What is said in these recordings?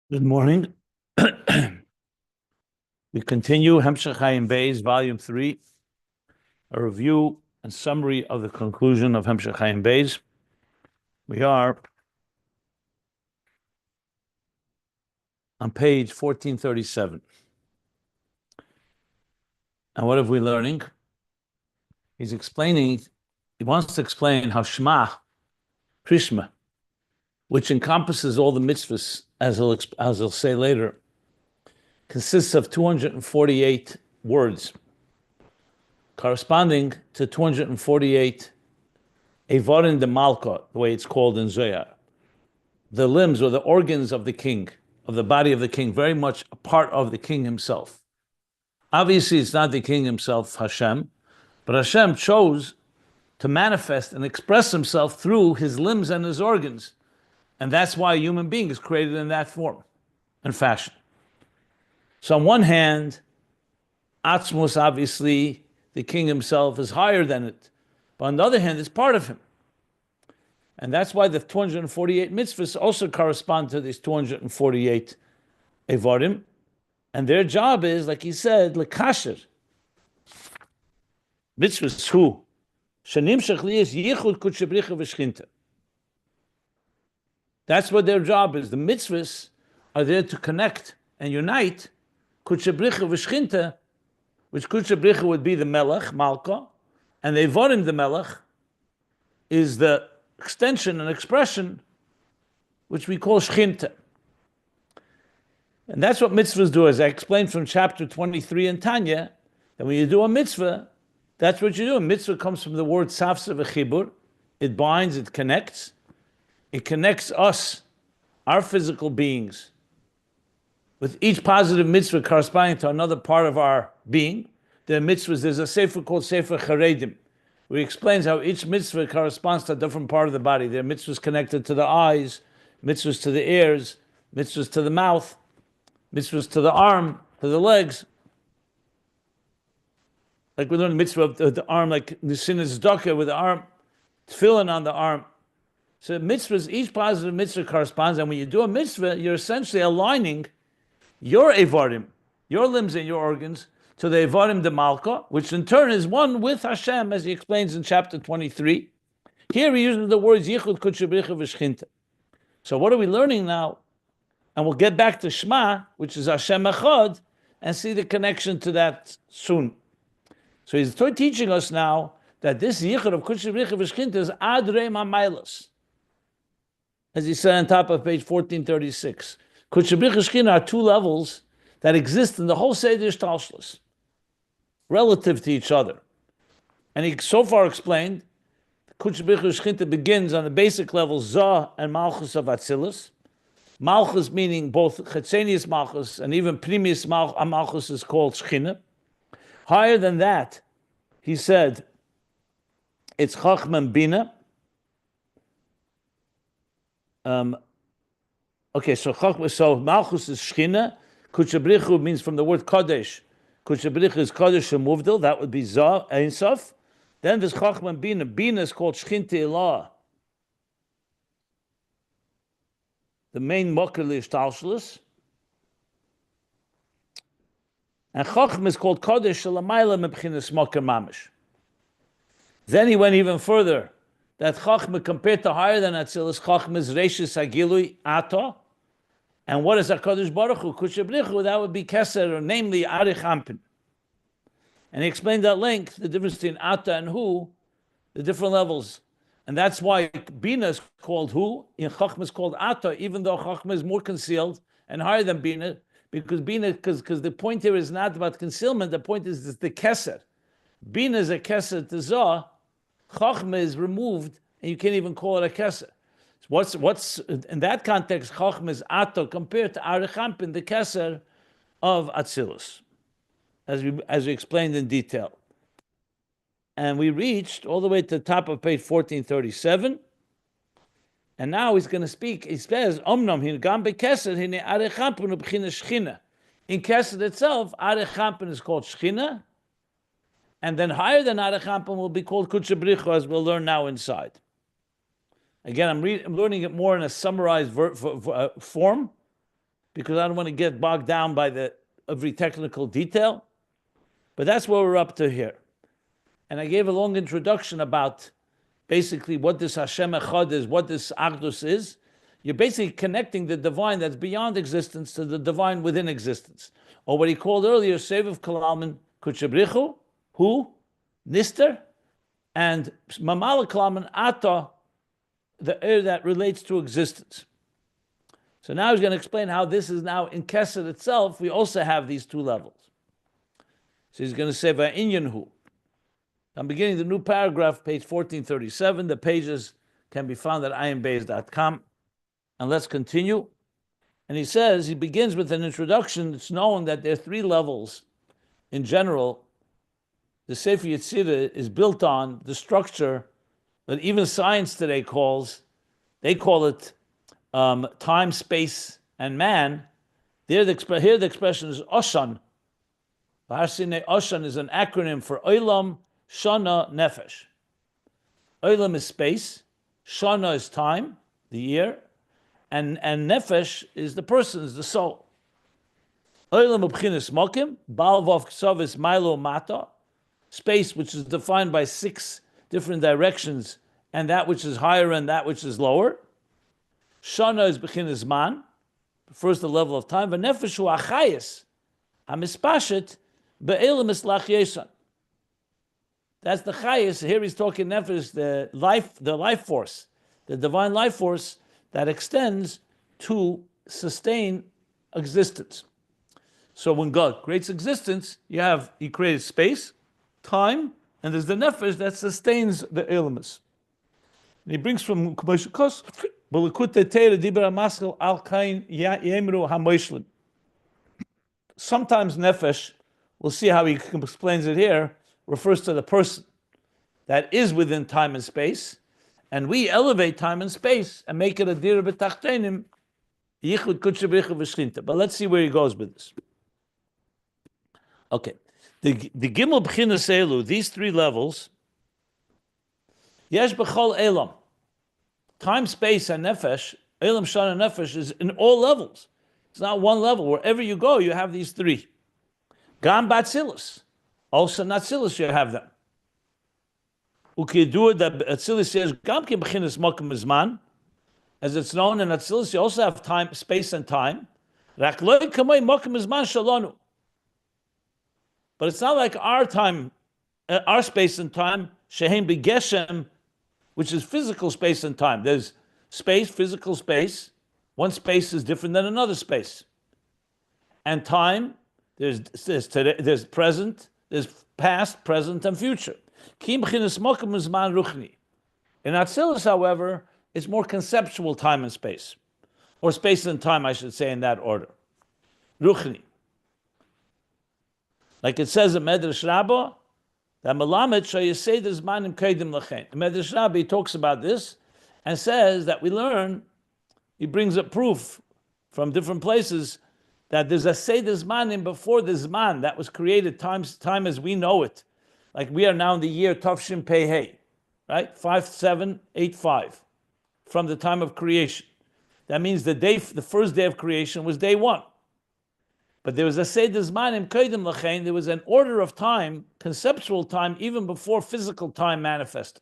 Good morning. We continue Ayin Beis, Volume 3, a review and summary of the conclusion of Ayin Beis. We are on page 1437. And what have we learning? He wants to explain how Shema, Prishma, which encompasses all the mitzvahs, as he'll say later, consists of 248 words, corresponding to 248 Evarim de Malka, the way it's called in Zohar. The limbs or the organs of the king, of the body of the king, very much a part of the king himself. Obviously, it's not the king himself, Hashem, but Hashem chose to manifest and express himself through his limbs and his organs. And that's why a human being is created in that form and fashion. So on one hand, Atzmus, obviously, the king himself is higher than it. But on the other hand, it's part of him. And that's why the 248 mitzvahs also correspond to these 248 Evarim. And their job is, like he said, lekasher. Mitzvahs who? Shanim shechliyas yichud kutchebricha v'shchinta. That's what their job is. The mitzvahs are there to connect and unite kutchebricha v'shchinta, which kutchebricha would be the melech, malka, and the Evarim, the melech, is the extension and expression which we call Shechinta. And that's what mitzvahs do, as I explained from chapter 23 in Tanya, that when you do a mitzvah, that's what you do. A mitzvah comes from the word safsa v'chibur. It binds, it connects. It connects us, our physical beings, with each positive mitzvah corresponding to another part of our being. There are mitzvahs, there's a sefer called Sefer Charedim, where he explains how each mitzvah corresponds to a different part of the body. There are mitzvahs connected to the eyes, mitzvahs to the ears, mitzvahs to the mouth, mitzvahs to the arm, to the legs. Like we learned the mitzvah of the arm, like Nisin Zdaka with the arm, tefillin on the arm. So mitzvahs, each positive mitzvah corresponds, and when you do a mitzvah, you're essentially aligning your Evarim, your limbs and your organs, to the Evarim de Malka, which in turn is one with Hashem, as he explains in chapter 23. Here he uses the words Yichud Kutchebricha V'Shchinta. So what are we learning now? And we'll get back to Shema, which is Hashem Echad, and see the connection to that soon. So he's teaching us now that this Yichud of Kutchebricha V'Shchinta is Ad Rei Mamaylas, as he said on top of page 1436. Kutchebricha V'Shchinta are two levels that exist in the whole Seder Shtalshlus, relative to each other. And he so far explained, Kutchebricha V'Shchinta begins on the basic level, Zah and Malchus of Atzilus. Malchus meaning both Chetzenius Malchus and even Primius Malchus is called Shechina. Higher than that, he said, it's Chachma and Bina. So Malchus is Shechina. Kutchebricha means from the word Kodesh. Kutchebricha is Kodesh and Muvdil. That would be Zah, Ein Sof. Then there's Chachma and Bina. Bina is called Shechinte Elah. The main Mokar L'Ishtalshlus. And Chachma is called Kodesh Shalamayla Mebchinas Mokar Mamish. Then he went even further. That Chachma compared to higher than Atzilus, Chachma is Reishis Hagilui Ata. And what is HaKadosh Baruch Hu? Kutchebricha, that would be Keser, or namely Arich. And he explained at length the difference between Ata and Hu, the different levels. And that's why Bina is called Hu, and Chachma is called Ata, even though Chachma is more concealed and higher than Bina, because the point here is not about concealment, the point is the Keser. Bina is a Keser to Zah, Chachma is removed, and you can't even call it a Keser. What's in that context? Chachma is Ato compared to Arich, the Keser of Atzilus, as we explained in detail. And we reached all the way to the top of page 1437. And now he's going to speak. He says, Omnam hin gam bekeser hine Arich ubchina Shechina. In Keser itself, Arich is called Shechina, and then higher than Arich will be called Kutchebricha, as we'll learn now inside. Again, I'm learning it more in a summarized form, because I don't want to get bogged down by every technical detail. But that's what we're up to here. And I gave a long introduction about basically what this Hashem Echad is, what this Achdus is. You're basically connecting the divine that's beyond existence to the divine within existence. Or what he called earlier, Seviv Kalalman Kutchabrichu, who? Nister, and Mamala Kalalman Ata, the air that relates to existence. So now he's going to explain how this is now in Keser itself. We also have these two levels. So he's going to say, Va'inyanhu. I'm beginning the new paragraph, page 1437. The pages can be found at ayinbeis.com. And let's continue. And he says, he begins with an introduction. It's known that there are three levels. In general, the Sefer Yetzirah is built on the structure that even science today they call it time, space, and man. Here the expression is Oshan. Oshan is an acronym for Olam, Shana, Nefesh. Olam is space, Shana is time, the year, and Nefesh is the person, is the soul. Olam ubchinis mokim, Baal vav ksavis milo mata, space which is defined by 6 different directions, and that which is higher and that which is lower. Shana is b'chinis man, refers to the level of time. V'nefesh hu achayis, hamispashet, be'elam islach yesan. That's the chayis. Here he's talking nefesh, the life force, the divine life force that extends to sustain existence. So when God creates existence, he created space, time, and there's the nefesh that sustains the elements. And he brings from Kos, sometimes nefesh, we'll see how he explains it here, refers to the person that is within time and space, and we elevate time and space and make it a dira b'tachtenim, yichud kutchabricha v'shchinta. But let's see where he goes with this. Okay, the gimel b'chinas elu, these 3 levels, yesh b'chol elam, time, space, and nefesh, elam, shana, nefesh is in all levels. It's not one level. Wherever you go, you have these 3. Gam b'Atzilus. Also in Atzilus you have them. Ukidu that Atzilus says Gam ki b'chinas makom zman, as it's known in Atzilus you also have time, space, and time. Rak lo kamay makom zman shalonu. But it's not like our time, our space and time, shehem b'geshem, which is physical space and time. There's space, physical space. One space is different than another space. And time, there's present, there's past, present, and future. In Atzilus, however, it's more conceptual time and space. Or space and time, I should say, in that order. Ruchni. Like it says in Medrash Rabbah, that Melamed Shayasei Zmanim Keidim Lachein. Medrash Rabbah talks about this and says that we learn, he brings up proof from different places that there's a Seder Zmanim before the Zman that was created, time as we know it. Like we are now in the year Tavshin Pei Hey, right? 5785, from the time of creation. That means the first day of creation was day 1. But there was a Seder Zmanim Keidim Lachein, there was an order of time, conceptual time, even before physical time manifested.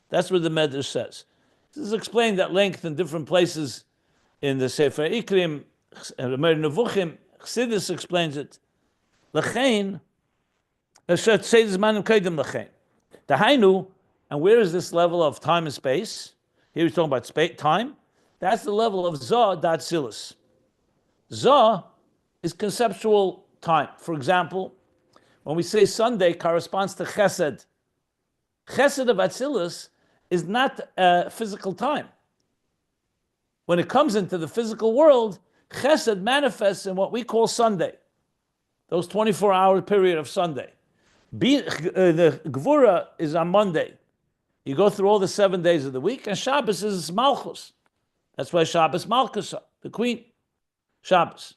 That's what the Medrash says. This is explained at length in different places in the Sefer Ikrim, Mer Nevuchim. Chassidus explains it. Lachein, Seder Zmanim Keidim Lachein. Dahainu, and where is this level of time and space? Here he's talking about time. That's the level of Zah Datzilus. Zah is conceptual time. For example, when we say Sunday corresponds to Chesed. Chesed of Atzilus is not physical time. When it comes into the physical world, Chesed manifests in what we call Sunday, those 24-hour period of Sunday. The Gvura is on Monday. You go through all the 7 days of the week, and Shabbos is Malchus. That's why Shabbos Malchus, the queen, Shabbos.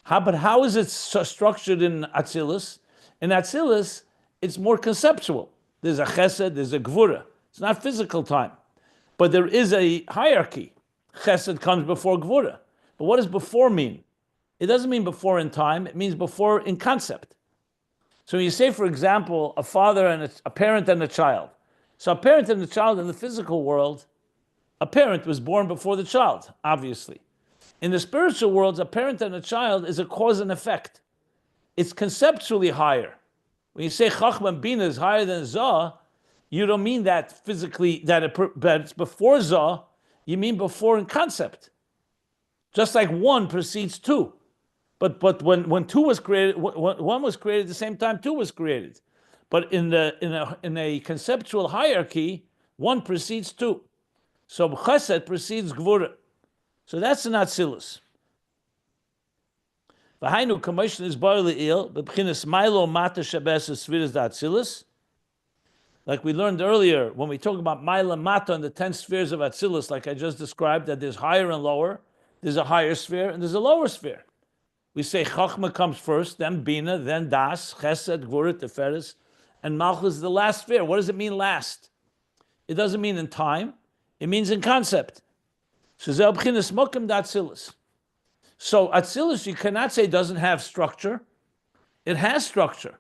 But how is it structured in Atzilus? In Atzilus, it's more conceptual. There's a Chesed, there's a Gvura. It's not physical time. But there is a hierarchy. Chesed comes before Gvura. But what does before mean? It doesn't mean before in time. It means before in concept. So when you say, for example, a father and a parent and a child. So a parent and a child in the physical world, a parent was born before the child, obviously. In the spiritual world, a parent and a child is a cause and effect. It's conceptually higher. When you say Chachma and Bina is higher than Zah, you don't mean that physically, that it's before Zah, you mean before in concept. Just like one precedes two. But when two was created, one was created at the same time two was created. But in a conceptual hierarchy, one precedes two. So Chesed precedes Gvura. So that's an Atzilus. V'hainu commotion is barely ill, b'bchinas Milo Mata Shabes Sviras Atzilus. Like we learned earlier, when we talk about Mila Mata and the 10 spheres of Atzilus, like I just described, that there's higher and lower, there's a higher sphere and there's a lower sphere. We say Chachma comes first, then Bina, then Das, Chesed, Gvura, Teferes, and Malchus is the last sphere. What does it mean last? It doesn't mean in time, it means in concept. So Atzilus, you cannot say doesn't have structure. It has structure.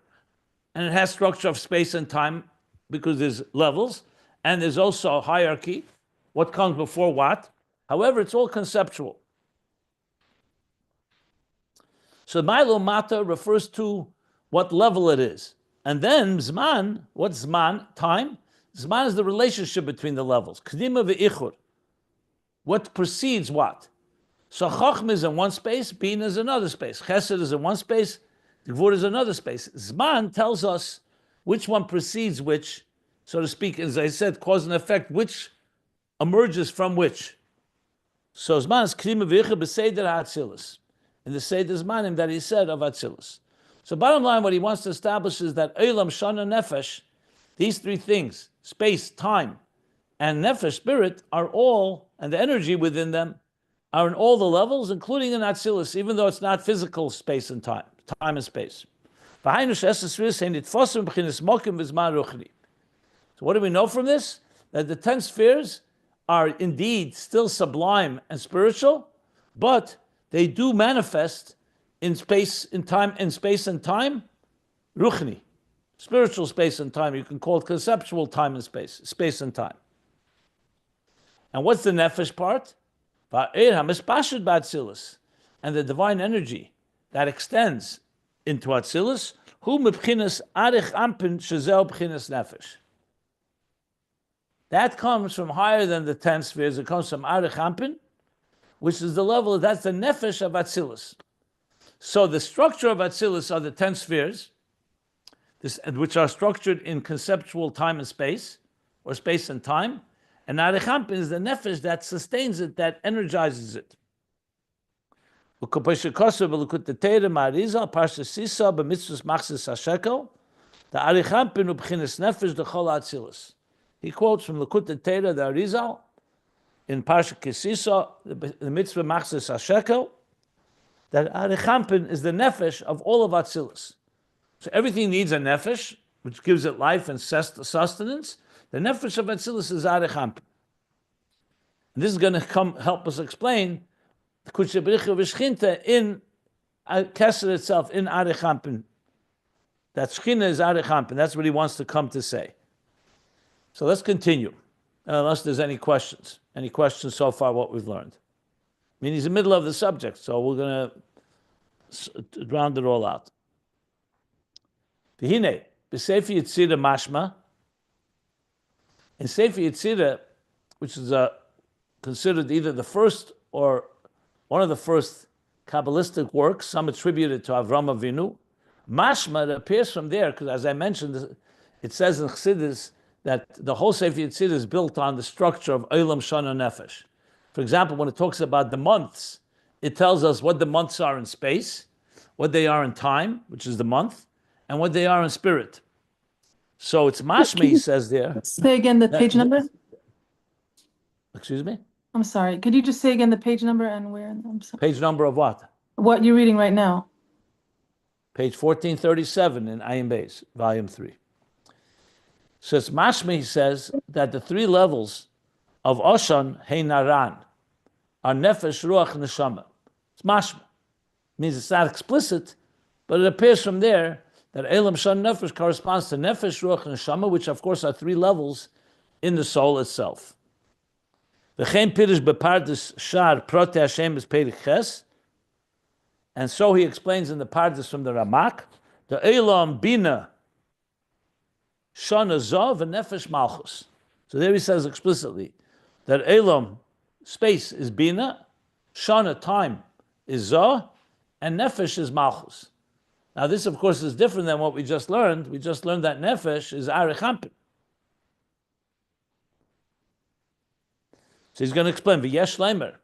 And it has structure of space and time because there's levels, and there's also a hierarchy, what comes before what. However, it's all conceptual. So Milo Mata refers to what level it is. And then Zman, what's Zman? Time. Zman is the relationship between the levels. Kedima ve'ichur. What precedes what? So Chachma is in one space, Bina is another space. Chesed is in one space, Gvur is another space. Zman tells us which one precedes which, so to speak, as I said, cause and effect, which emerges from which. So Zman is Kedima ve'ichur b'seder ha'atzilus. In the Seder Zmanim that he said of Atzilus. So bottom line, what he wants to establish is that Eilam, Shana, Nefesh, these three things, space, time, and Nefesh, spirit, are all, and the energy within them, are in all the levels, including in Atzilus, even though it's not physical space and time and space. So what do we know from this? That the 10 spheres are indeed still sublime and spiritual, but they do manifest in space, in space and time, ruchni, spiritual space and time. You can call it conceptual time and space and time. And what's the nefesh part? And the divine energy that extends into Atzilus, hu mebchinas Arich ampin shezeh bchinas nefesh. That comes from higher than the 10 spheres. It comes from Arich ampin, which is the level, that's the Nefesh of Atzilus. So the structure of Atzilus are the 10 spheres, which are structured in conceptual time and space, or space and time, and Arich Ampin is the Nefesh that sustains it, that energizes it. The Arich Ampin ub'chinas Nefesh d'chol Atzilus. He quotes from Likutei Torah, the Arizal, in Parsha Kisisa, the mitzvah Machzis HaShekel, that Arich Ampin is the nefesh of all of Atzilus. So everything needs a nefesh, which gives it life and sustenance. The nefesh of Atzilus is Arich Ampin. And this is going to help us explain the Kudshe B'richa V'Shechinta in Keser itself, in Arich Ampin. That Shechina is Arich Ampin. That's what he wants to come to say. So let's continue, unless there's any questions. Any questions so far, what we've learned? I mean, he's in the middle of the subject, so we're going to round it all out. Beheimah, b'Sefer Yetzirah mashma. In Sefer Yetzirah, which is considered either the first or one of the first Kabbalistic works, some attributed to Avraham Avinu, mashma, it appears from there, because as I mentioned, it says in Chassidus that the whole Sefer Yetzirah is built on the structure of Olam Shana Nefesh. For example, when it talks about the months, it tells us what the months are in space, what they are in time, which is the month, and what they are in spirit. So it's mashma, he says there. Say again the page number? Excuse me? I'm sorry. Could you just say again the page number and where? I'm sorry. Page number of what? What you're reading right now. Page 1437 in Ayin Beis, volume 3. So it's mashma, he says, that the three levels of Oshan, Hey Naran, are Nefesh, Ruach, Neshama. It's mashma. Means it's not explicit, but it appears from there that Elam Shan Nefesh corresponds to Nefesh, Ruach, and Neshama, which of course are three levels in the soul itself. V'chein pirish bepardus shar prote Hashem is perik ches, and so he explains in the Pardes from the Ramak, the Elam Bina Shana Zav and Nefesh Malchus. So there he says explicitly that Elam, space, is Bina, Shana, time, is Zah, and Nefesh is Malchus. Now this, of course, is different than what we just learned. We just learned that Nefesh is Arich. So he's going to explain, V'yesh Leimer.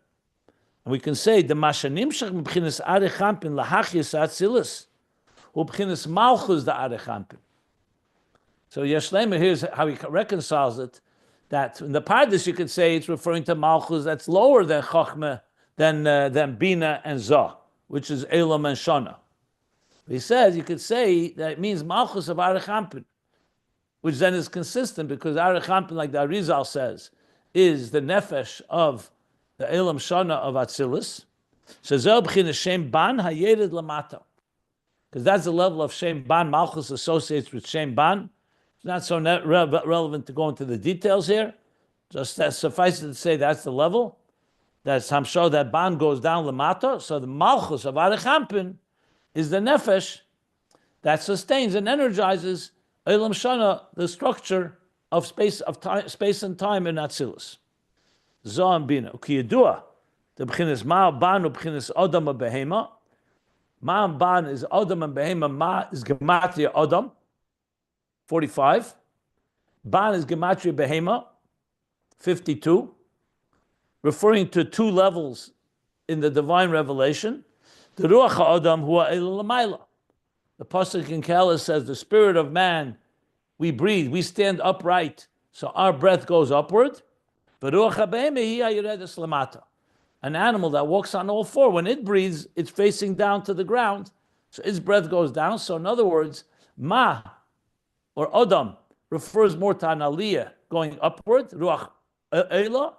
And we can say, the Mashanim Shech M'bchinas Arich Hampin Lahachyas Atzilus, U'bchinas Malchus the Arich Hampin. So Yesh Leimer, here's how he reconciles it, that in the Pardes you could say it's referring to Malchus that's lower than Chochmah, than Bina and Zah, which is Elam and Shana. He says you could say that it means Malchus of Arich Hampin, which then is consistent because Arich Hampin, like the Arizal says, is the Nefesh of the Elam Shana of Atzilus. Shazel b'chinas Shem Ban hayered lamata, because that's the level of Shem Ban. Malchus associates with Shem Ban. It's not so relevant to go into the details here. Just suffice it to say that's the level. That's Hamsho, that Ban goes down lamata. So the Malchus of Arich Hampin is the Nefesh that sustains and energizes Elam Shana, the structure of space and time in Atzilus. Zah and Bina. Ukiyadua, the b'chinas Ma Ban u'b'chinas Adam and Beheimah. Ma and Ban is Adam and Beheimah. Ma is Gematria Adam, 45. Ban is Gematria Beheimah, 52. Referring to two levels in the divine revelation. The Ruach HaAdam Hua Eila L'mayla. The Pasuk in Keser says, the spirit of man, we breathe, we stand upright, so our breath goes upward. But Ruach HaBeheimah Hi Hayeredes Lamata. An animal that walks on all four, when it breathes, it's facing down to the ground, so its breath goes down. So in other words, Ma, or Adam, refers more to an aliyah, going upward, Ruach Eila,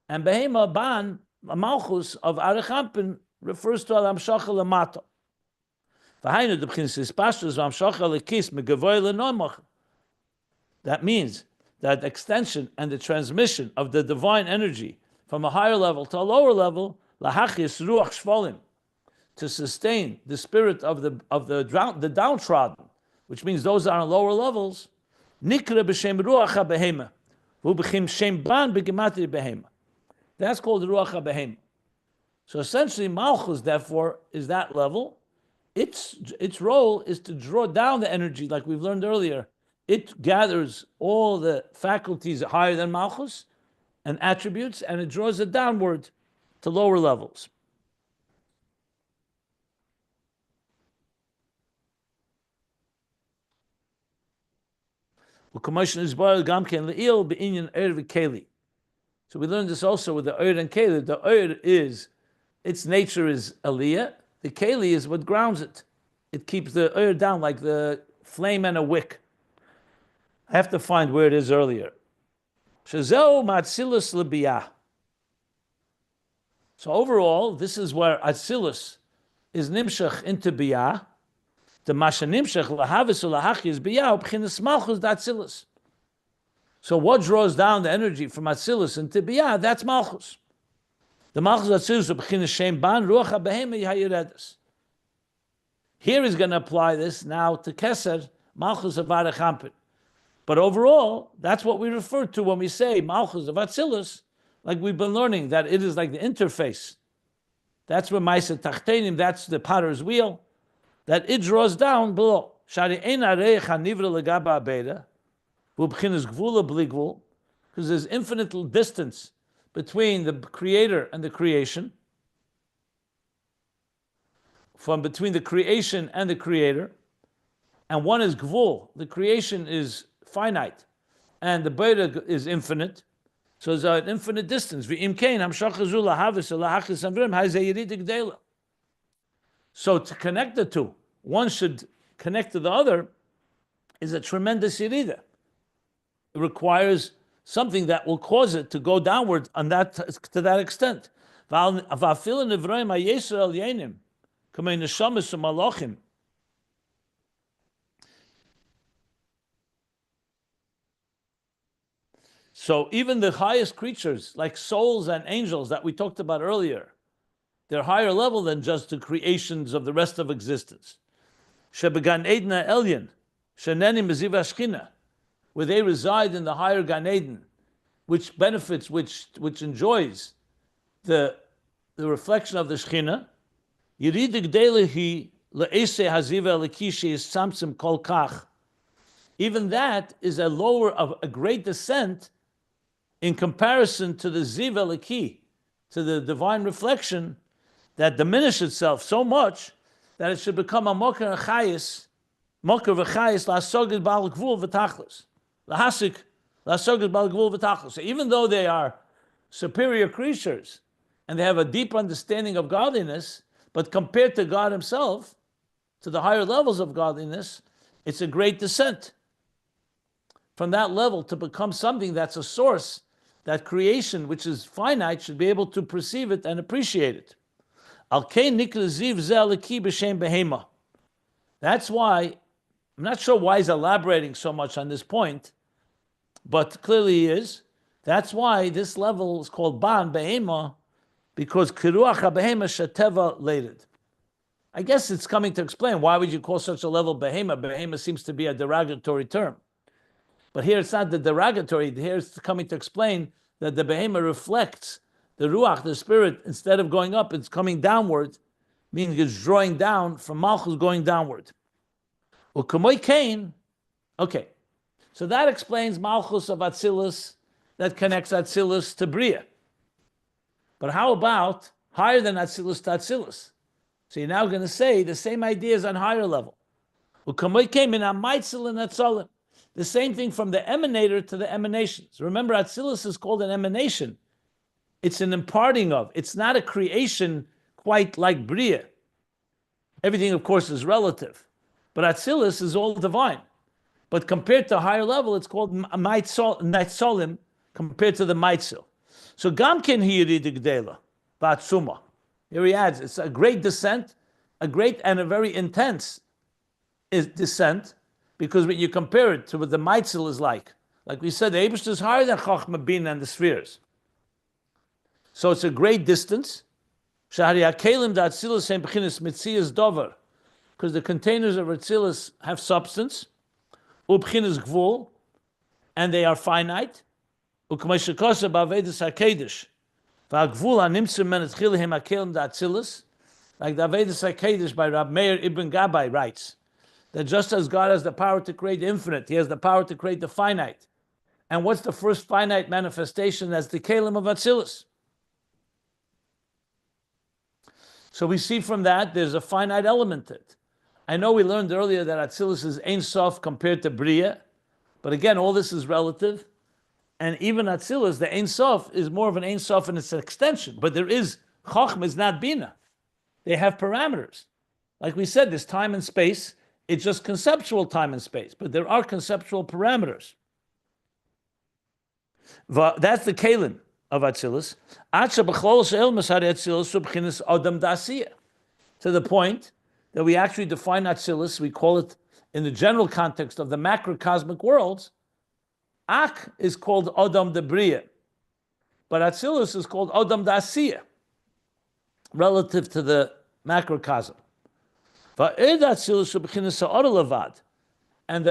and Beheimah Ban, Malchus of Arich Hampin, refers to Al Hamshacha Lamata. V'hainu de b'chinas Hispashtus v'Hamshacha Lekis Megavoy Lenomach. That means that extension and the transmission of the divine energy from a higher level to a lower level, lahachis ruach shvolim, to sustain the spirit of the downtrodden, which means those that are on lower levels, nikra b'shem ruach haBeheimah, who b'chim shem ban b'gematria Beheimah. That's called the ruach haBeheimah. So essentially, Malchus, therefore, is that level. Its role is to draw down the energy, like we've learned earlier. It gathers all the faculties higher than Malchus and attributes, and it draws it downward to lower levels. So we learned this also with the Oyer and Keli. The Oyer is, its nature is Aliyah. The Keli is what grounds it. It keeps the Oyer down like the flame and a wick. I have to find where it is earlier. Shazeo Matzilus Libiyah. So overall, this is where Atzilus is nimshach into Biyah. The Masha nimshach lahavis ulahachi is Biyah, b'chinas Malchus d'Atzilus. So what draws down the energy from Atzilus into Biyah? That's Malchus. The Malchus Atzilus b'chinas Shem Ban Ruach HaBeheimah Hayeredes. Here he's going to apply this now to Keser, Malchus of Arich Hampin. But overall, that's what we refer to when we say Malchus of Atzilus, like we've been learning, that it is like the interface. That's where Maisa Tachtenim, that's the potter's wheel, that it draws down below. Because there's infinite distance between the creator and the creation, from between the creation and the creator, and one is gvul, the creation is finite, and the Beira is infinite, so there's an infinite distance. So to connect the two, one should connect to the other, is a tremendous yirida. It requires something that will cause it to go downward on that, to that extent. So even the highest creatures, like souls and angels that we talked about earlier, they're higher level than just the creations of the rest of existence. Shebegan Eden Elyon, Sheneni Meziva Shechina, where they reside in the higher Gan Eden, which benefits, which enjoys the reflection of the Shechina. Yiridig Delehi Le'ese Haziva Lekishi is Samsim Kol Kach. Even that is a lower of a great descent in comparison to the Ziva Leki, to the divine reflection that diminishes itself so much that it should become a Mokar V'chayis La'asogid Ba'al Gvul V'tachlis. L'hasik La'asogid Ba'al Gvul V'tachlis. So even though they are superior creatures and they have a deep understanding of godliness, but compared to God himself, to the higher levels of godliness, it's a great descent from that level to become something that's a source that creation, which is finite, should be able to perceive it and appreciate it. That's why, I'm not sure why he's elaborating so much on this point, but clearly he is. That's why this level is called Ban Beheimah, because Kiruach HaBeheimah Sheteva Leided. I guess it's coming to explain why would you call such a level Beheimah? Beheimah seems to be a derogatory term. But here it's not the derogatory, here it's coming to explain that the Beheimah reflects the Ruach, the spirit, instead of going up, it's coming downward, meaning it's drawing down from Malchus going downward. U'kamoy Kain, okay, so that explains Malchus of Atzilus, that connects Atzilus to Bria. But how about higher than Atzilus to Atzilus? So you're now going to say the same ideas on higher level. U'kamoy Kain min ha'maitzel and Atzolim. The same thing from the emanator to the emanations. Remember, Atzilus is called an emanation. It's an imparting of. It's not a creation quite like Bria. Everything, of course, is relative. But Atzilus is all divine. But compared to a higher level, it's called Naitzolim, compared to the Maitzil. So Gamkin Hiyiri Gdela, Batsuma. Here he adds, it's a great descent, a great and a very intense descent, because when you compare it to what the Maitzil is like we said, the Eibush is higher than Chochmah, Bina, and the spheres. So it's a great distance. Because the containers of Atzilus have substance, and they are finite. Like the Avedis HaKedesh by Rab Meir Ibn Gabbai writes, that just as God has the power to create the infinite, he has the power to create the finite. And what's the first finite manifestation? That's the Kelim of Atzilus. So we see from that there's a finite element to it. I know we learned earlier that Atzilus is Ein Sof compared to Bria, but again, all this is relative. And even Atzilus, the Ein Sof, is more of an Ein Sof in its extension. But there is, Chochmah is not Bina. They have parameters. Like we said, there's time and space. It's just conceptual time and space, but there are conceptual parameters. That's the Kalim of Atzilus. To the point that we actually define Atzilus, we call it in the general context of the macrocosmic worlds, Ak is called Odam de Bria, but Atzilus is called Odam da Asiya, relative to the macrocosm. And the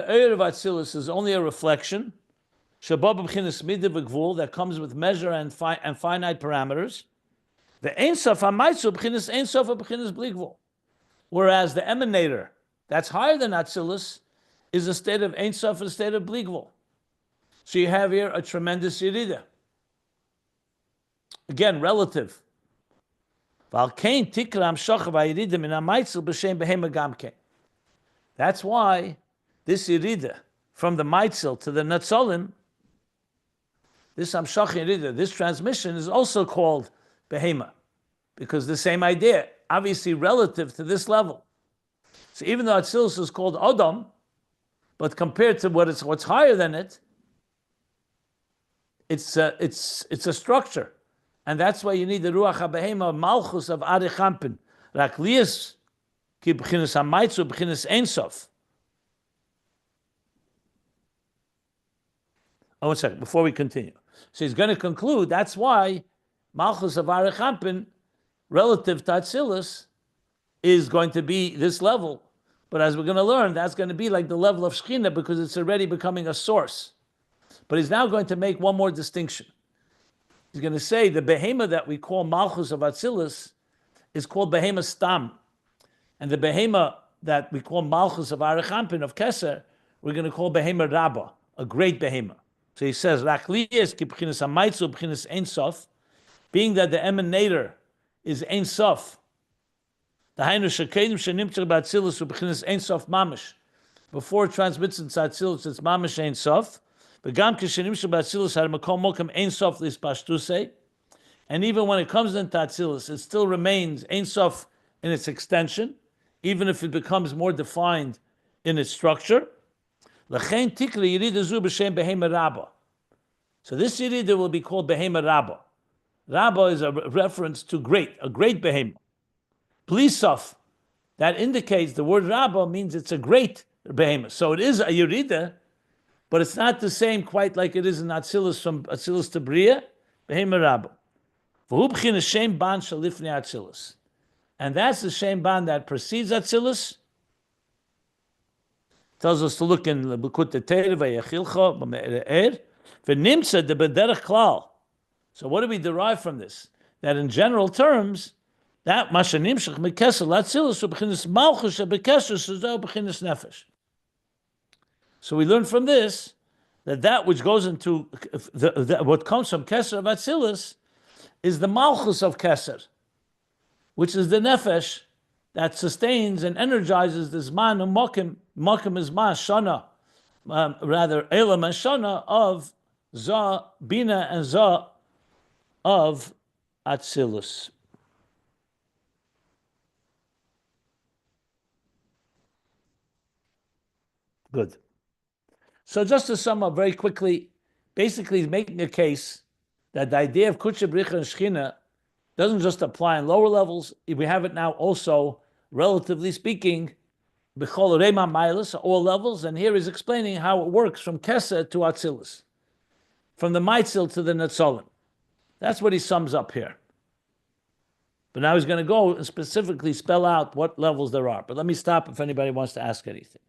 Eir of Atzilus is only a reflection that comes with measure and finite parameters. Whereas the emanator, that's higher than Atzilus, is a state of Ein Sof and a state of Bligvul. So you have here a tremendous Yerida. Again, relative. That's why this Yerida, from the Maitzel to the Natzolim, this Amshach Yerida, this transmission is also called Beheimah, because the same idea, obviously relative to this level. So even though Atzilus is called Odom, but compared to what's higher than it, it's a structure. And that's why you need the Ruach HaBeheimah, Malchus of Arich Ampin. Raklias, ki b'chinas hamaitzu, b'chinas einsof. Oh, 1 second, before we continue. So he's going to conclude, that's why Malchus of Arich Ampin, relative to Atzilus, is going to be this level. But as we're going to learn, that's going to be like the level of Shechina because it's already becoming a source. But he's now going to make one more distinction. He's going to say the Beheimah that we call Malchus of Atzilus is called Beheimah Stam. And the Beheimah that we call Malchus of Arich Ampin, of Keser, we're going to call Beheimah Rabbah, a great Beheimah. So he says, Rachliyes ki b'chinas hamaitzu b'chinas ein sof, being that the emanator is ein sof, the hainu shekedim shenimtzach b'atzilus u'b'chinas ein sof mamish. Before it transmits into Atzilus, it's mamish ein sof. V'gam kishenimtzach b'atzilus had makom mokem ein sof lispashtusei. And even when it comes into Atzilus, it still remains ein sof in its extension, even if it becomes more defined in its structure. L'chein tikri yirida zu b'shem Beheimah Rabbah. So this yirida will be called Beheimah Rabbah. Rabbah is a reference to great, a great Beheimah. Plisov, that indicates the word Rabbah means it's a great Beheimah. So it is a yirida, but it's not the same quite like it is in Atzilus from Atzilus to Bria, Beheimah Rabbah. V'hu b'chinas shem ban shalifnei Atzilus. And that's the shem ban that precedes Atzilus. Tells us to look in the B'kut Te'er v'yachilcha b'me'er v'nimtza de b'derech klal. So what do we derive from this? That in general terms, that masha nimshach mekeser l'Atzilus u'b'chinas malchus u'b'keser suzo b'chinas nefesh. So we learn from this that which goes into what comes from Keser of Atzilus is the malchus of Keser, which is the nefesh that sustains and energizes this man and mokim is man shana, rather elam and shana of za bina and za of Atzilus. Good. So just to sum up very quickly, basically he's making a case that the idea of Kutsha Bricha and Shechina doesn't just apply in lower levels. We have it now also, relatively speaking, B'chol Reima Mailis, all levels, and here he's explaining how it works from Keser to Atzilus, from the Maitzil to the Netzolim. That's what he sums up here. But now he's going to go and specifically spell out what levels there are. But let me stop if anybody wants to ask anything.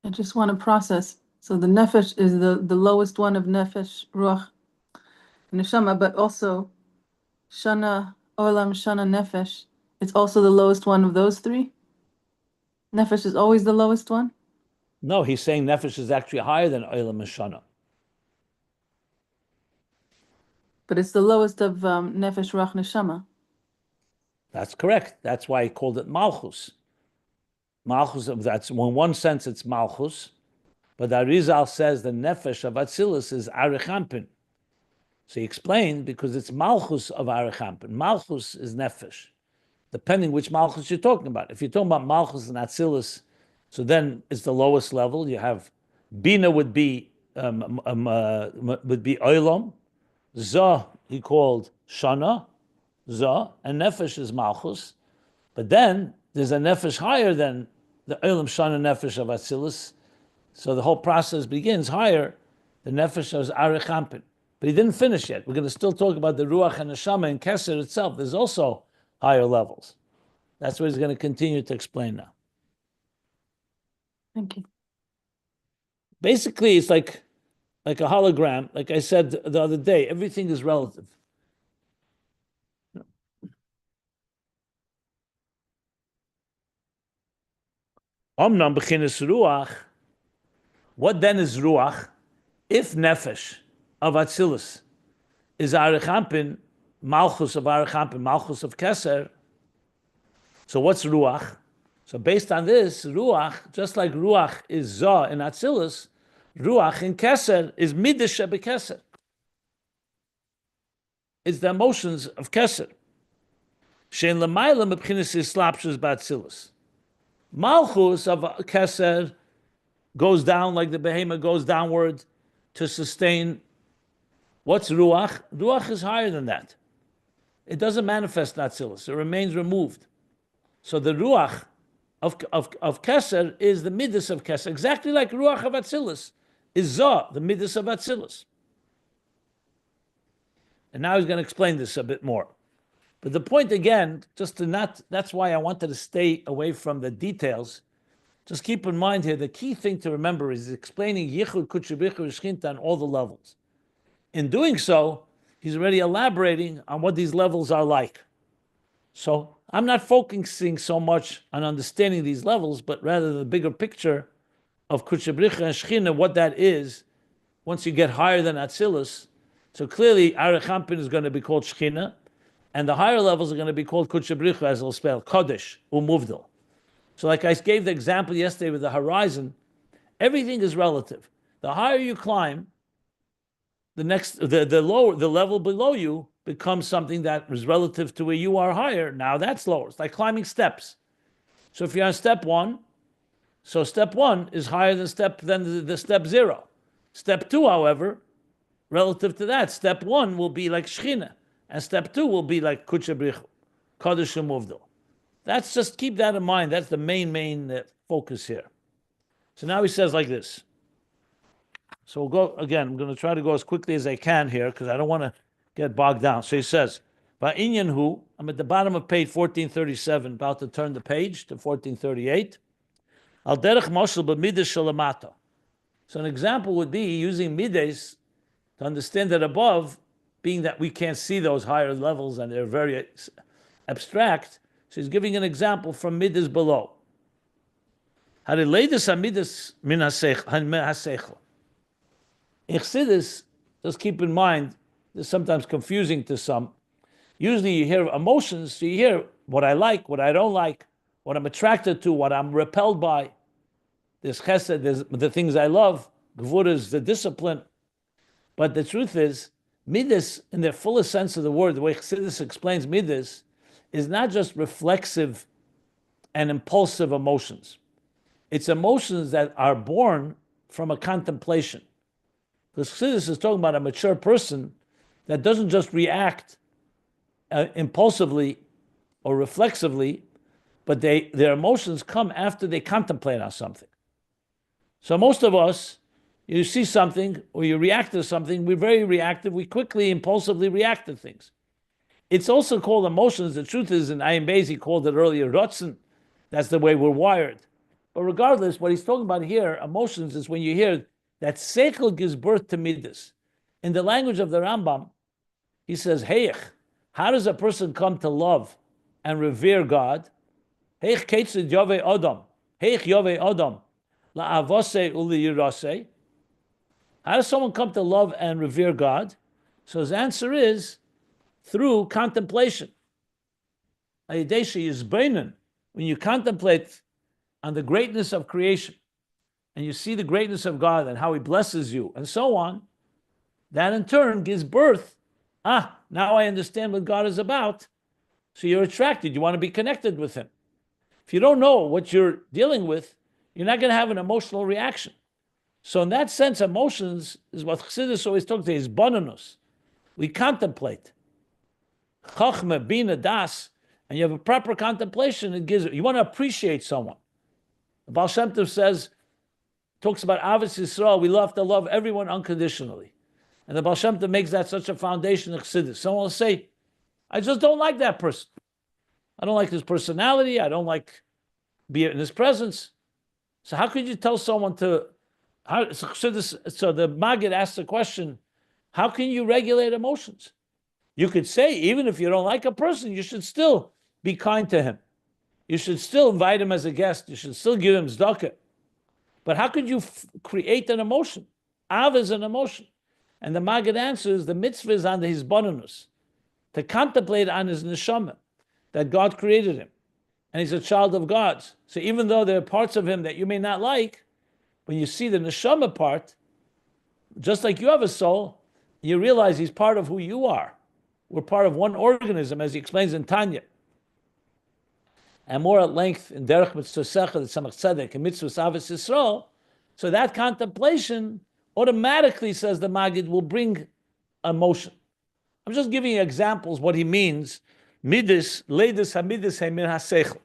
I just want to process. So the nefesh is the lowest one of nefesh, ruach, neshama, but also shana, olam, shana, nefesh. It's also the lowest one of those three. Nefesh is always the lowest one. No, he's saying nefesh is actually higher than olam and shana. But it's the lowest of nefesh, ruach, neshama. That's correct. That's why he called it malchus. Malchus, that's in one sense it's malchus, but the Arizal says the nefesh of Atzilus is Arich Ampin. So he explained because it's malchus of Arich Ampin. Malchus is nefesh, depending which malchus you're talking about. If you're talking about malchus and Atzilus, so then it's the lowest level. You have bina would be olam, za he called shana, za, and nefesh is malchus. But then there's a nefesh higher than the olam shana nefesh of Atzilus. So the whole process begins higher. The nefesh is Arich Ampin. But he didn't finish yet. We're going to still talk about the ruach and neshama and Keser itself. There's also higher levels. That's what he's going to continue to explain now. Thank you. Basically, it's like a hologram. Like I said the other day, everything is relative. Omnam b'chinas ruach. What then is ruach? If nefesh of Atzilus is Arich Ampin, malchus of Arich Ampin, malchus of Keser. So what's ruach? So based on this, ruach, just like ruach is za in Atzilus, ruach in Keser is midas shebekeser. It's the emotions of Keser. Shein l'mayla mebchinas islapshus b'Atzilus. Malchus of Keser goes down like the Beheimah goes downward to sustain. What's Ruach? Ruach is higher than that. It doesn't manifest in Atzilus. It remains removed. So the Ruach of Keser is the Midos of Keser, exactly like Ruach of Atzilus is Zah, the Midos of Atzilus. And now he's going to explain this a bit more. But the point again, just to not, that's why I wanted to stay away from the details. Just keep in mind here, the key thing to remember is explaining Yichud, Kutchebrichu, Shechina on all the levels. In doing so, he's already elaborating on what these levels are like. So I'm not focusing so much on understanding these levels, but rather the bigger picture of Kutchebrichu and Shechina, what that is, once you get higher than Atzilus. So clearly, Arich is going to be called Shechina, and the higher levels are going to be called Kutchebrichu, as it'll spell, Kodesh, Umuvdil. So like I gave the example yesterday with the horizon, everything is relative. The higher you climb, the lower, the level below you becomes something that is relative to where you are higher. Now that's lower. It's like climbing steps. So if you're on step one, so step one is higher than the step zero. Step two, however, relative to that, step one will be like Shechina, and step two will be like Kutchebrichu, Kodesh Umuvdil. That's just, keep that in mind. That's the main focus here. So now he says like this. So we'll go again. I'm going to try to go as quickly as I can here because I don't want to get bogged down. So he says, "Va'inyan hu." I'm at the bottom of page 1437, about to turn the page to 1438. Al derech moshel b'midas shalamata. So an example would be using midas to understand that above, being that we can't see those higher levels and they're very abstract. So he's giving an example from midas below. Harileidas hamidas min haseichel. Ichsidis, just keep in mind, this is sometimes confusing to some. Usually you hear emotions, so you hear what I like, what I don't like, what I'm attracted to, what I'm repelled by. There's chesed, there's the things I love, gvura is the discipline. But the truth is, midas, in the fullest sense of the word, the way Chassidus explains midas, is not just reflexive and impulsive emotions. It's emotions that are born from a contemplation. Because Chassidus is talking about a mature person that doesn't just react impulsively or reflexively, but their emotions come after they contemplate on something. So most of us, you see something or you react to something, we're very reactive, we quickly, impulsively react to things. It's also called emotions. The truth is, in Ayin Beis, he called it earlier Rotzen. That's the way we're wired. But regardless, what he's talking about here, emotions, is when you hear that seichel gives birth to midas. In the language of the Rambam, he says, Heich, how does a person come to love and revere God? Heich ketzid yovei odom. Heich yovei odom. La'avose uli yiraseh. How does someone come to love and revere God? So his answer is through contemplation. When you contemplate on the greatness of creation and you see the greatness of God and how he blesses you and so on, that in turn gives birth. Now I understand what God is about. So you're attracted. You want to be connected with him. If you don't know what you're dealing with, you're not going to have an emotional reaction. So in that sense, emotions is what Chassidus always talks about, is bonanus. We contemplate. Chachma, bina, das, and you have a proper contemplation, it gives, you want to appreciate someone. The Baal Shem Tov says, talks about Avos Yisrael, we love to love everyone unconditionally. And the Baal Shem Tov makes that such a foundation of Chassidus. Someone will say, I just don't like that person. I don't like his personality. I don't like being in his presence. So how could you tell someone to, so the Maggid asks the question, how can you regulate emotions? You could say, even if you don't like a person, you should still be kind to him. You should still invite him as a guest. You should still give him tzedakah. But how could you create an emotion? Av is an emotion. And the Maggid answers, the mitzvah is on his bonanus, to contemplate on his neshama, that God created him. And he's a child of God's. So even though there are parts of him that you may not like, when you see the neshama part, just like you have a soul, you realize he's part of who you are. We're part of one organism, as he explains in Tanya. and more at length in Derech Mitzvah Secha, the Tzemach Tzedek, and Mitzvah Avos Yisrael, so that contemplation automatically, says the Maggid, will bring emotion. I'm just giving you examples what he means. Midos, leidus hamidus hemin haseichel.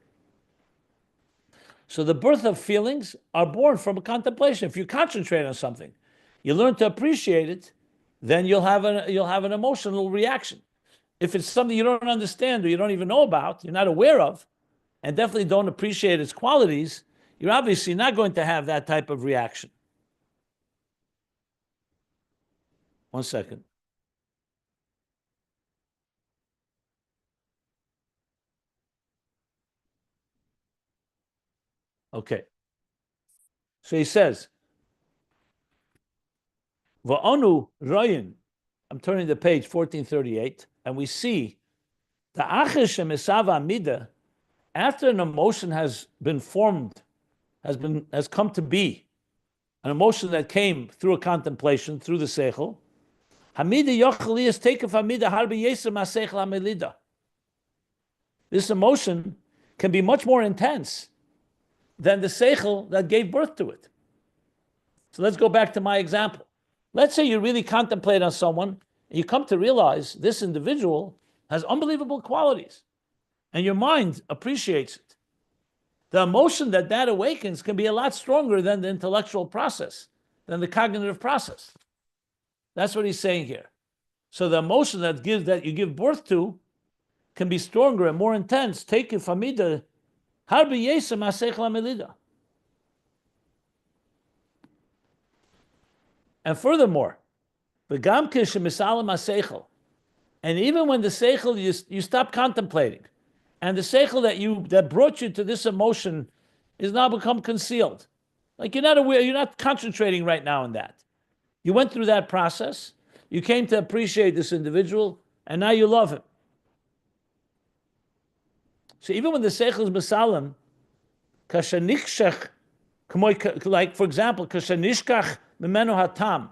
So the birth of feelings are born from a contemplation. If you concentrate on something, you learn to appreciate it, then you'll have an emotional reaction. If it's something you don't understand or you don't even know about, you're not aware of, and definitely don't appreciate its qualities, you're obviously not going to have that type of reaction. One second. Okay. So he says, Va'onu royin. I'm turning to page 1438, and we see the achish emisava mida, after an emotion has been formed, has come to be, an emotion that came through a contemplation, through the seichel. Hamida yochli is taken from hamida harbi yesem haseichel hamelida. This emotion can be much more intense than the seichel that gave birth to it. So let's go back to my example. Let's say you really contemplate on someone, and you come to realize this individual has unbelievable qualities, and your mind appreciates it. The emotion that awakens can be a lot stronger than the intellectual process, than the cognitive process. That's what he's saying here. So the emotion that you give birth to can be stronger and more intense. Take it from mida, harbi yesem haseichel hamelida. And furthermore, the gamke shemisalam haseichel, and even when the seichel you stop contemplating, and the seichel that brought you to this emotion is now become concealed, like you're not aware, you're not concentrating right now on that. You went through that process, you came to appreciate this individual, and now you love him. So even when the seichel is misalam, kashanikshach, like for example, kashanishkach memenu hatam,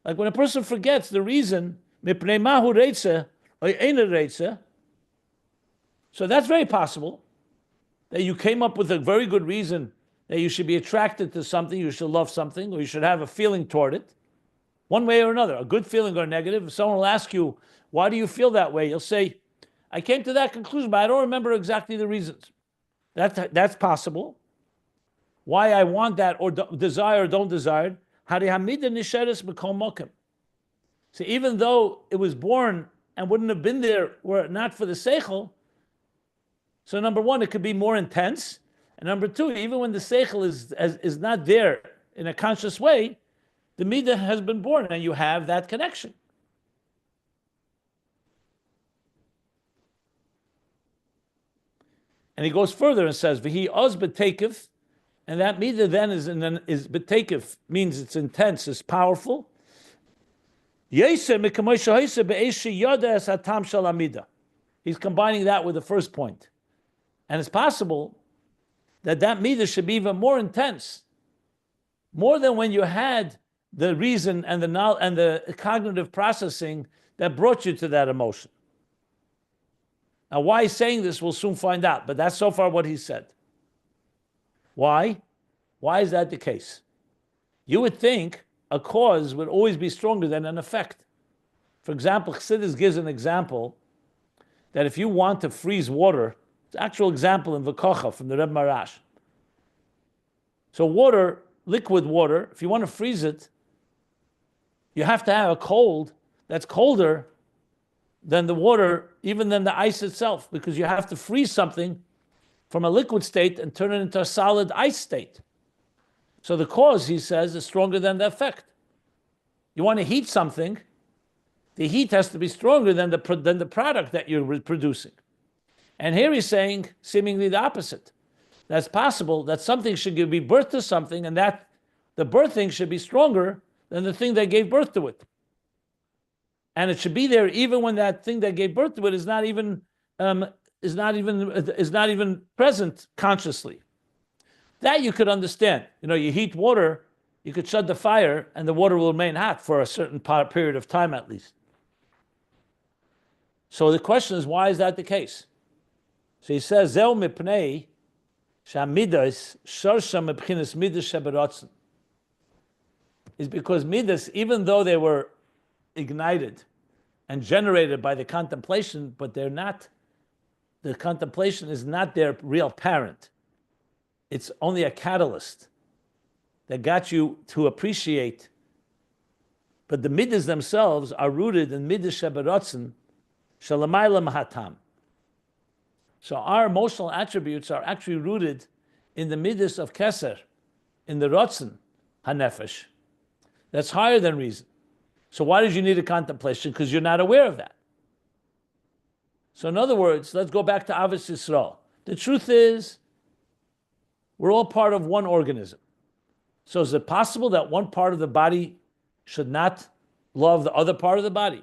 like when a person forgets the reason, mipnei mahu reitze or eina reitze. So that's very possible that you came up with a very good reason that you should be attracted to something, you should love something, or you should have a feeling toward it, one way or another, a good feeling or a negative. If someone will ask you, why do you feel that way? You'll say, I came to that conclusion, but I don't remember exactly the reasons. That's possible. Why I want that or desire or don't desire. So even though it was born and wouldn't have been there were it not for the seichel, so number one, it could be more intense. And number two, even when the seichel is not there in a conscious way, the midah has been born and you have that connection. And he goes further and says, "V'hi oz b'tekev," and that midah then is b'tekev, means it's intense, it's powerful. He's combining that with the first point. And it's possible that midah should be even more intense, more than when you had the reason and the knowledge and the cognitive processing that brought you to that emotion. Now, why he's saying this, we'll soon find out, but that's so far what he said. Why? Why is that the case? You would think a cause would always be stronger than an effect. For example, Chassidus gives an example that if you want to freeze water, it's an actual example in V'kocha from the Reb Marash. So water, liquid water, if you want to freeze it, you have to have a cold that's colder than the water, even than the ice itself, because you have to freeze something from a liquid state and turn it into a solid ice state. So the cause, he says, is stronger than the effect. You want to heat something, the heat has to be stronger than the product that you're producing. And here he's saying seemingly the opposite. That's possible that something should give birth to something, and that the birthing should be stronger than the thing that gave birth to it. And it should be there even when that thing that gave birth to it is not even present consciously. That you could understand. You heat water, you could shut the fire, and the water will remain hot for a certain period of time at least. So the question is, why is that the case? So he says, Zeu mipnei shamidos shorsha mebchinas midas sheberotzen. Is because midas, even though they were ignited and generated by the contemplation, but they're not, the contemplation is not their real parent. It's only a catalyst that got you to appreciate. But the midas themselves are rooted in midas sheberotzen shalamayla mahatam. So our emotional attributes are actually rooted in the midas of Keser, in the rotzen hanefesh. That's higher than reason. So why did you need a contemplation? Because you're not aware of that. So in other words, let's go back to Avos Yisrael. The truth is, we're all part of one organism. So is it possible that one part of the body should not love the other part of the body?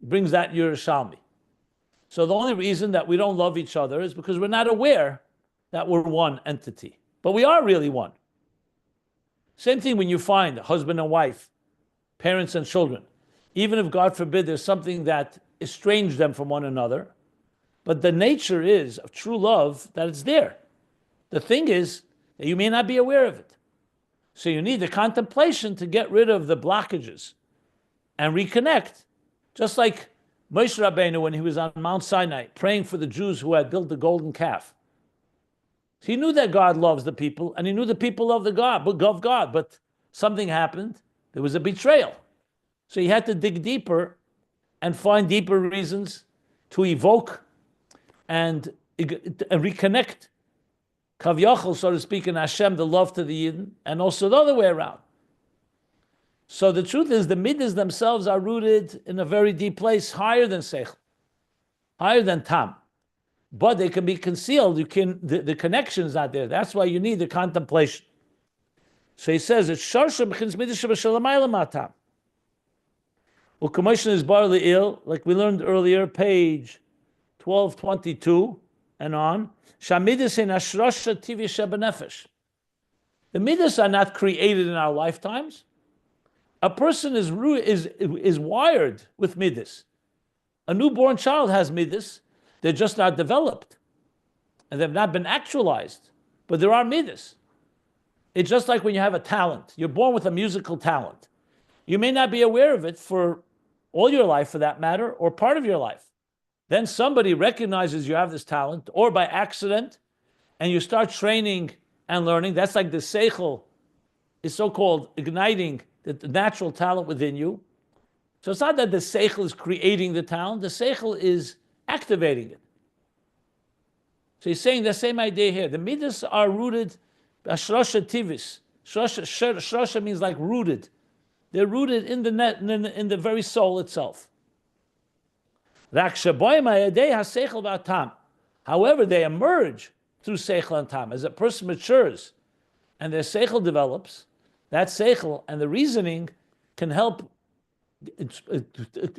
It brings that Yerushalmi. So the only reason that we don't love each other is because we're not aware that we're one entity. But we are really one. Same thing when you find husband and wife, parents and children. Even if, God forbid, there's something that estranged them from one another, but the nature is of true love that it's there. The thing is that you may not be aware of it. So you need the contemplation to get rid of the blockages and reconnect. Just like Moshe Rabbeinu, when he was on Mount Sinai, praying for the Jews who had built the golden calf. He knew that God loves the people, and he knew the people love God, but something happened. There was a betrayal. So he had to dig deeper and find deeper reasons to evoke and reconnect, Kavyachol, so to speak, in Hashem, the love to the Yidden, and also the other way around. So the truth is, the midas themselves are rooted in a very deep place, higher than Seichel, higher than Tam. But they can be concealed. The connection is not there. That's why you need the contemplation. So he says, it's Sharsha B'chins Midas Shebashalamayla Matam. U'kamoshon is bar le'il, like we learned earlier, page 1222 and on. Shamidas in Ashrasha Tivi Shebenefesh. The midas are not created in our lifetimes. A person is wired with midas. A newborn child has midas. They're just not developed. And they've not been actualized. But there are midas. It's just like when you have a talent. You're born with a musical talent. You may not be aware of it for all your life, for that matter, or part of your life. Then somebody recognizes you have this talent, or by accident, and you start training and learning. That's like the seichel is so-called igniting the natural talent within you. So it's not that the seichel is creating the talent. The seichel is activating it. So he's saying the same idea here. The midas are rooted, ashrasha tivis. Shrasha means like rooted. They're rooted in the very soul itself. However, they emerge through seichel and tam. As a person matures and their seichel develops, that seichel and the reasoning can help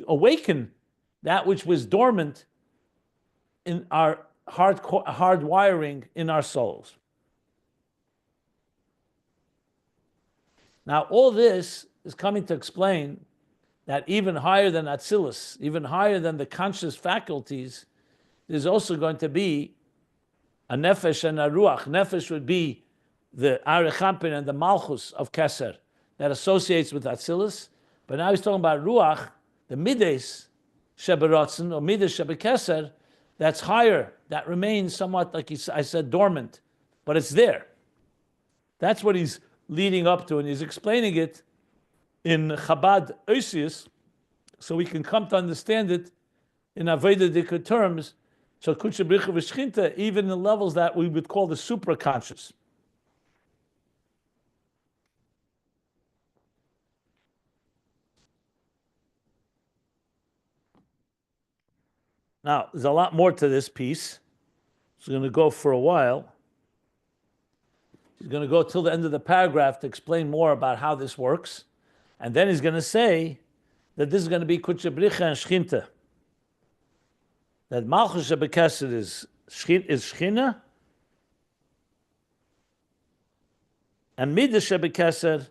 awaken that which was dormant in our hard wiring in our souls. Now, all this is coming to explain that even higher than Atzilus, even higher than the conscious faculties, there's also going to be a Nefesh and a Ruach. Nefesh would be the Arich and the Malchus of Keser that associates with Atzilus. But now he's talking about Ruach, the Mides Sheberotzen, or Mides Shebekeser, that's higher, that remains somewhat, like I said, dormant, but it's there. That's what he's leading up to, and he's explaining it in Chabad Oisius, so we can come to understand it in Avedidika terms, so Kutsha Bricha V'Shchinta, even in levels that we would call the supraconscious. Now, there's a lot more to this piece. It's going to go for a while. He's going to go till the end of the paragraph to explain more about how this works. And then he's going to say that this is going to be Kutsha Bricha and Shechinta. That Malchus Shebekeser is Shechina, and Midas Shebekeser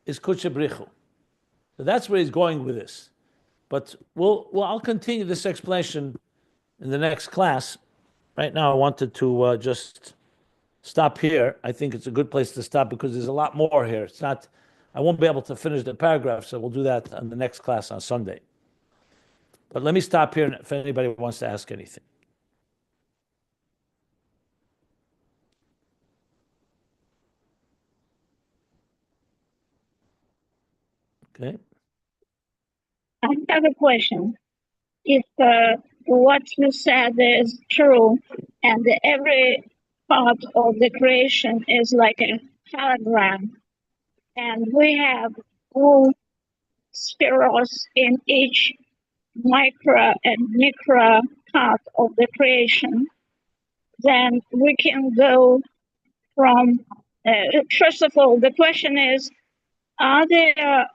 is Kutsha Bricha. So that's where he's going with this. But I'll continue this explanation in the next class. Right now, I wanted to just stop here. I think it's a good place to stop because there's a lot more here. It's not, I won't be able to finish the paragraph, so we'll do that on the next class on Sunday. But let me stop here if anybody wants to ask anything. Okay. I have a question. If what you said is true, and every part of the creation is like a hologram, and we have all spheros in each micro and micro part of the creation, then we can go from, first of all, the question is, are there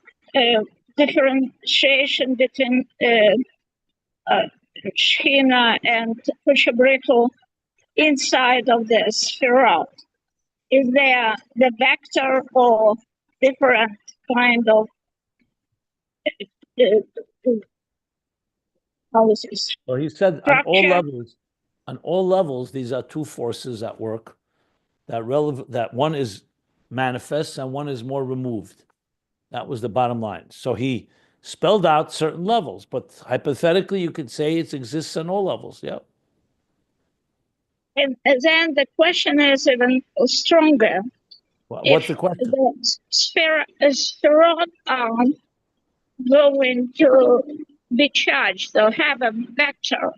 differentiation between Shechina and Kushabriku inside of the sphere? Is there the vector or different kind of how is this? Well, he said on all levels, these are two forces at work that one is manifest and one is more removed. That was the bottom line. So he spelled out certain levels, but hypothetically, you could say it exists on all levels. Yeah. And then the question is even stronger. What's the question? The spherot are going to be charged or have a vector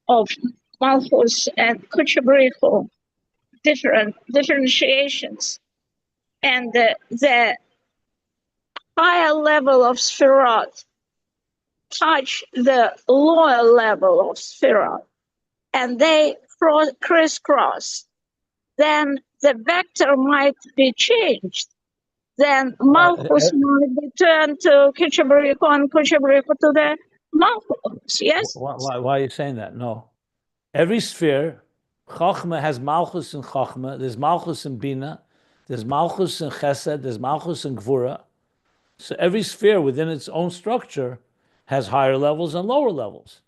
of Malchus and Kuchabriku, different differentiations. And the higher level of spherot touch the lower level of spherot, and they crisscross, then the vector might be changed. Then Malchus might be turned to Kuchabriku and Kuchabriku to the Malchus, yes? Why are you saying that? No. Every sphere, Chachma has Malchus and Chachma, there's Malchus and Bina, there's Malchus and Chesed, there's Malchus and Gvura. So every sphere within its own structure has higher levels and lower levels.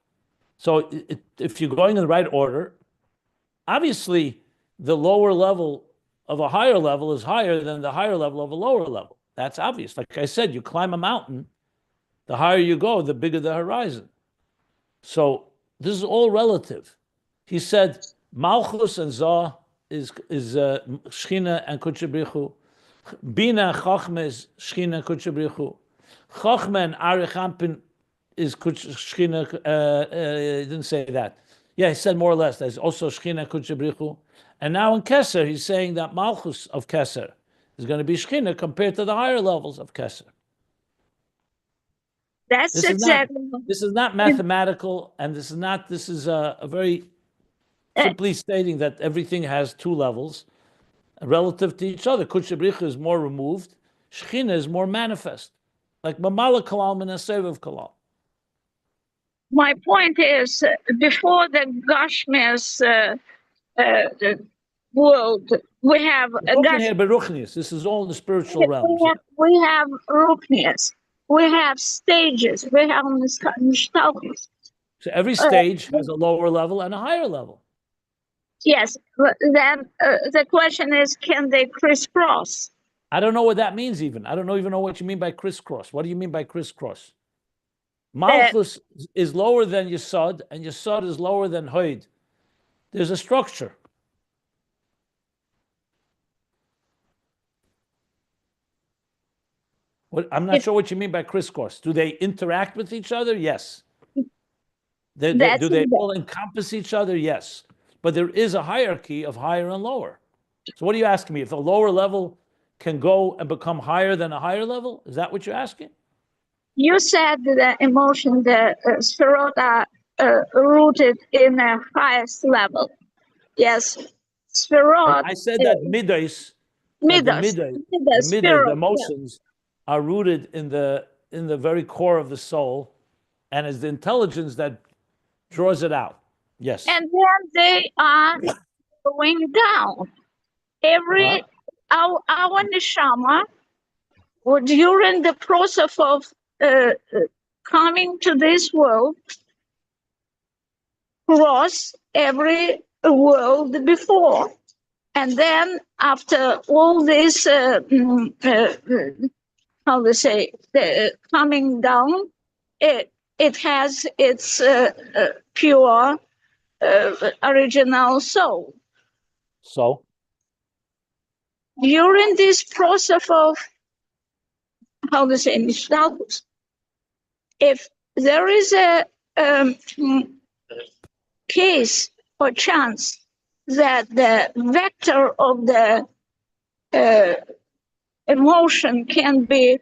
So if you're going in the right order, obviously the lower level of a higher level is higher than the higher level of a lower level. That's obvious. Like I said, you climb a mountain, the higher you go, the bigger the horizon. So this is all relative. He said Malchus and Zah is Shechina and Kuchabrichu. Bina and Chachma is Shechina and Kuchabrichu. Chachma and Arich is Shechina. He didn't say that. Yeah, he said more or less. There's also Shechina Kuchabrichu. And now in Keser, he's saying that Malchus of Keser is going to be Shechina compared to the higher levels of Keser. This is not mathematical, and this is a very simply stating that everything has two levels relative to each other. Kuchabrichu is more removed. Shechina is more manifest. Like Mamala Kalam and Aseviv Kalam. My point is, before the Gashmias world, we have this is all in the spiritual realm. We have Ruchnias. We have stages. We have Nishtalkis. So every stage has a lower level and a higher level. Yes. Then the question is, can they crisscross? I don't know what that means even. I don't even know what you mean by crisscross. What do you mean by crisscross? Malchus is lower than Yesod, and Yesod is lower than Hoid. There's a structure. I'm not sure what you mean by crisscross. Do they interact with each other? Yes. Do they all encompass each other? Yes. But there is a hierarchy of higher and lower. So what are you asking me? If a lower level can go and become higher than a higher level? Is that what you're asking? You said the emotion, the spherot are rooted in the highest level. Yes. Spherot. I said that Midos. The emotions are rooted in the very core of the soul, and is the intelligence that draws it out. Yes. And then they are going down. Our neshama, during the process of coming to this world, cross every world before. And then after all this, how to say, coming down, it has its pure original soul. So During this process of, how to say, Mishnahus, if there is a case or chance that the vector of the emotion can be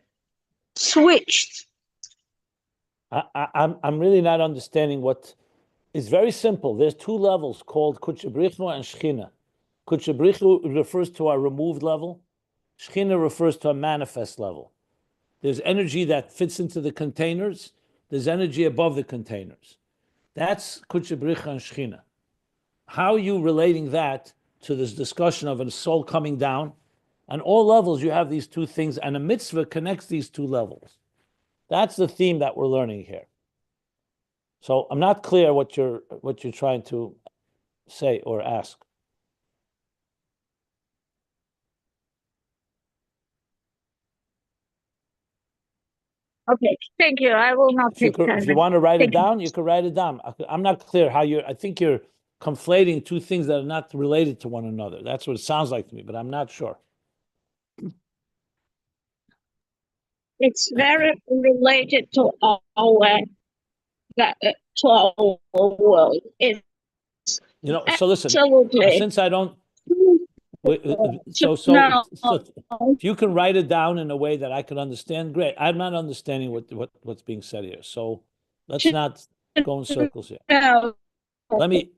switched. I'm really not understanding what. It's very simple. There's two levels called Kutchebrichu and Shechina. Kutchebrichu refers to our removed level. Shechina refers to a manifest level. There's energy that fits into the containers. There's energy above the containers. That's Kutchebrichu and Shechina. How are you relating that to this discussion of a soul coming down? On all levels, you have these two things, and a mitzvah connects these two levels. That's the theme that we're learning here. So I'm not clear what you're trying to say or ask. Okay, thank you. I will not take time. If you want to write it down, you can write it down. I'm not clear how I think you're conflating two things that are not related to one another. That's what it sounds like to me, but I'm not sure. It's very related to our world. It's So listen. absolutely. Since I don't. So if you can write it down in a way that I can understand, great. I'm not understanding what's being said here. So let's not go in circles here. I'm going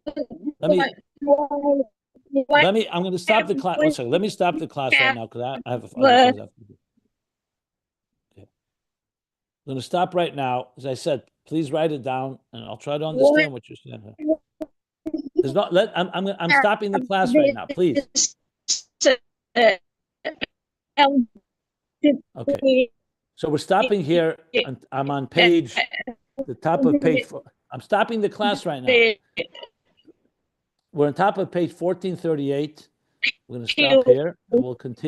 to stop the class. One second. Let me stop the class right now because I have other things I have to do. Okay. I'm going to stop right now. As I said, please write it down, and I'll try to understand what you're saying here. There's not. I'm stopping the class right now. Please. Okay. So we're stopping here. And I'm on the top of page 4. I'm stopping the class right now. We're on top of page 1438. We're going to stop here, and we'll continue.